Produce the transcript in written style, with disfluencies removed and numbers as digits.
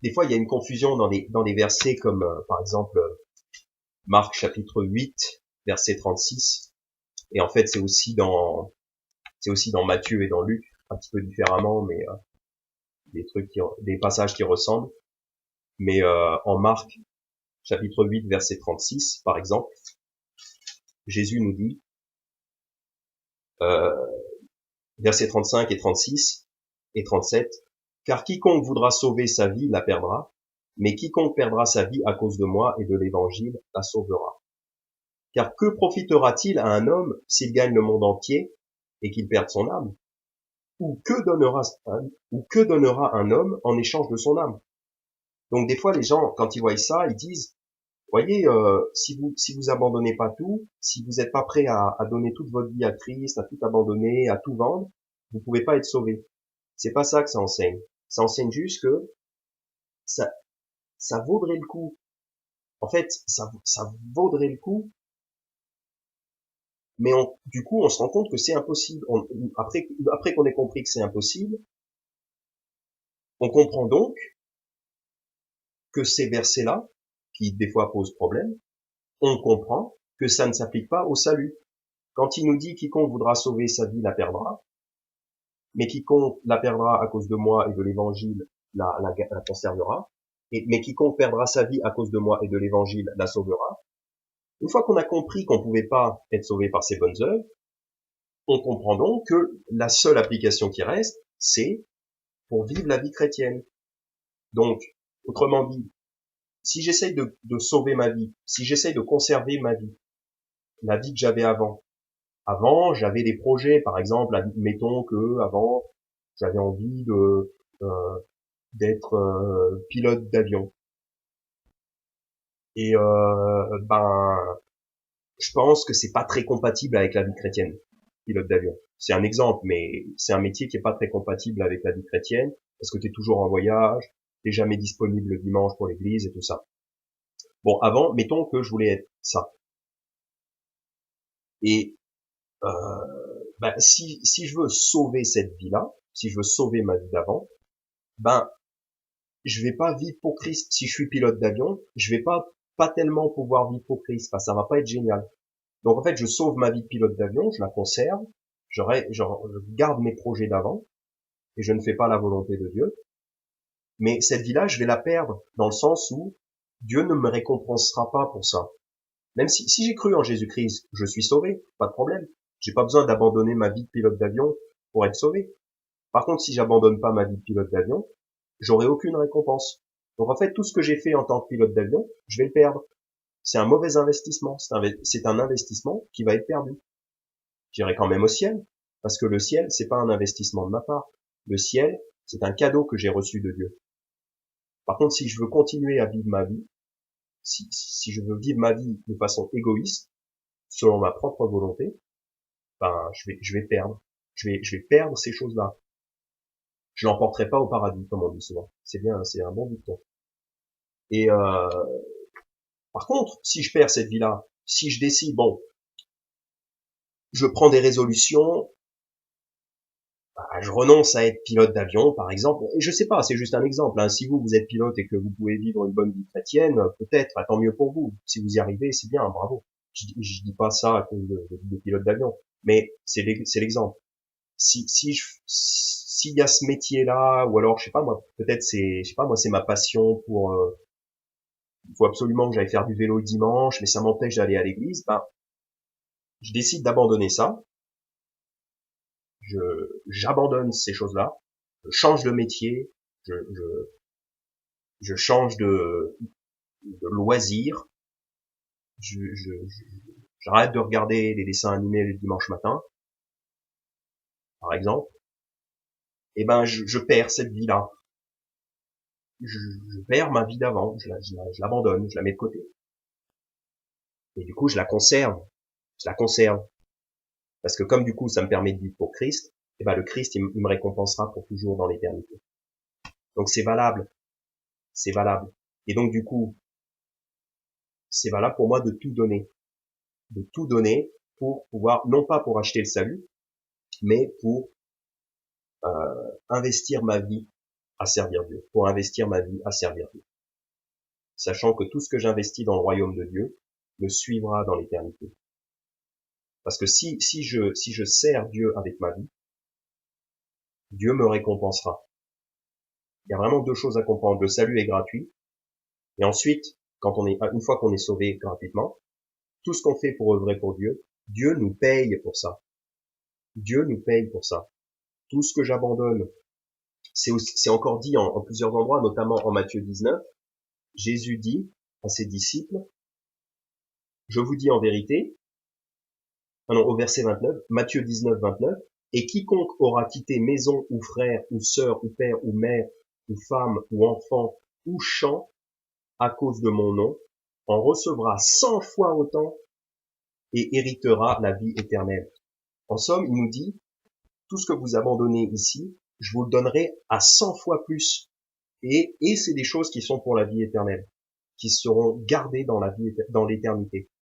des fois il y a une confusion dans des versets comme par exemple Marc chapitre 8 verset 36, et en fait c'est aussi dans Matthieu et dans Luc, un petit peu différemment, mais des passages qui ressemblent. Mais en Marc chapitre 8 verset 36 par exemple, Jésus nous dit euh, versets 35 et 36 et 37, car quiconque voudra sauver sa vie la perdra, mais quiconque perdra sa vie à cause de moi et de l'évangile la sauvera. Car que profitera-t-il à un homme s'il gagne le monde entier et qu'il perde son âme? Ou que donnera un homme en échange de son âme? Donc des fois les gens, quand ils voient ça, ils disent, voyez, si vous abandonnez pas tout, si vous n'êtes pas prêt à donner toute votre vie à Christ, à tout abandonner, à tout vendre, vous pouvez pas être sauvé. C'est pas ça que ça enseigne. Ça enseigne juste que ça, ça vaudrait le coup. En fait, ça vaudrait le coup, mais du coup, on se rend compte que c'est impossible. Après qu'on ait compris que c'est impossible, on comprend donc que ces versets-là, qui des fois posent problème, on comprend que ça ne s'applique pas au salut. Quand il nous dit quiconque voudra sauver sa vie la perdra, mais quiconque la perdra à cause de moi et de l'évangile la conservera, mais quiconque perdra sa vie à cause de moi et de l'évangile la sauvera. Une fois qu'on a compris qu'on ne pouvait pas être sauvé par ses bonnes œuvres, on comprend donc que la seule application qui reste, c'est pour vivre la vie chrétienne. Donc, autrement dit, si j'essaye de sauver ma vie, si j'essaye de conserver ma vie, la vie que j'avais avant, j'avais des projets, par exemple, mettons que avant, j'avais envie euh, d'être pilote d'avion. Et ben, je pense que c'est pas très compatible avec la vie chrétienne, pilote d'avion. C'est un exemple, mais c'est un métier qui est pas très compatible avec la vie chrétienne, parce que tu es toujours en voyage, t'es jamais disponible le dimanche pour l'église et tout ça. Bon, avant, mettons que je voulais être ça. Et ben, si je veux sauver cette vie-là, si je veux sauver ma vie d'avant, ben je vais pas vivre pour Christ. Si je suis pilote d'avion, je vais pas tellement pouvoir vivre pour Christ. Enfin, ça va pas être génial. Donc en fait, je sauve ma vie de pilote d'avion, je la conserve, je garde mes projets d'avant et je ne fais pas la volonté de Dieu. Mais cette vie-là, je vais la perdre dans le sens où Dieu ne me récompensera pas pour ça. Même si j'ai cru en Jésus-Christ, je suis sauvé, pas de problème. J'ai pas besoin d'abandonner ma vie de pilote d'avion pour être sauvé. Par contre, si j'abandonne pas ma vie de pilote d'avion, j'aurai aucune récompense. Donc en fait, tout ce que j'ai fait en tant que pilote d'avion, je vais le perdre. C'est un mauvais investissement. C'est un investissement qui va être perdu. J'irai quand même au ciel, parce que le ciel, c'est pas un investissement de ma part. Le ciel, c'est un cadeau que j'ai reçu de Dieu. Par contre, si je veux continuer à vivre ma vie, si je veux vivre ma vie de façon égoïste, selon ma propre volonté, ben, je vais perdre. Je vais perdre ces choses-là. Je l'emporterai pas au paradis, comme on dit souvent. C'est bien, c'est un bon dicton. Et par contre, si je perds cette vie-là, si je décide, bon, je prends des résolutions, je renonce à être pilote d'avion, par exemple, et je sais pas, c'est juste un exemple, hein. Si vous êtes pilote et que vous pouvez vivre une bonne vie chrétienne, peut-être, tant mieux pour vous. Si vous y arrivez, c'est bien, bravo. Je dis pas ça à cause de pilote d'avion, mais c'est l'exemple. S'il y a ce métier-là, ou alors, je sais pas moi, peut-être je sais pas moi, c'est ma passion il faut absolument que j'aille faire du vélo le dimanche, mais ça m'empêche d'aller à l'église, ben, je décide d'abandonner ça, j'abandonne ces choses-là, je change de métier, je, je, je change de loisir, j'arrête de regarder les dessins animés le dimanche matin, par exemple, et ben je perds cette vie-là. Je perds ma vie d'avant, je l'abandonne, je la mets de côté. Et du coup, je la conserve. Parce que comme du coup, ça me permet de vivre pour Christ, et ben le Christ, il me récompensera pour toujours dans l'éternité. Donc c'est valable, c'est valable. Et donc du coup, c'est valable pour moi de tout donner pour pouvoir, non pas pour acheter le salut, mais pour investir ma vie à servir Dieu, pour investir ma vie à servir Dieu. Sachant que tout ce que j'investis dans le royaume de Dieu me suivra dans l'éternité. Parce que si je sers Dieu avec ma vie, Dieu me récompensera. Il y a vraiment deux choses à comprendre. Le salut est gratuit. Et ensuite, une fois qu'on est sauvé gratuitement, tout ce qu'on fait pour œuvrer pour Dieu, Dieu nous paye pour ça. Dieu nous paye pour ça. Tout ce que j'abandonne, c'est encore dit en plusieurs endroits, notamment en Matthieu 19. Jésus dit à ses disciples, je vous dis en vérité, au verset 29, Matthieu 19, 29, et quiconque aura quitté maison ou frère ou sœur ou père ou mère ou femme ou enfant ou champ à cause de mon nom, en recevra 100 fois autant et héritera la vie éternelle. En somme, il nous dit, tout ce que vous abandonnez ici, je vous le donnerai à 100 fois plus. Et c'est des choses qui sont pour la vie éternelle, qui seront gardées dans l'éternité.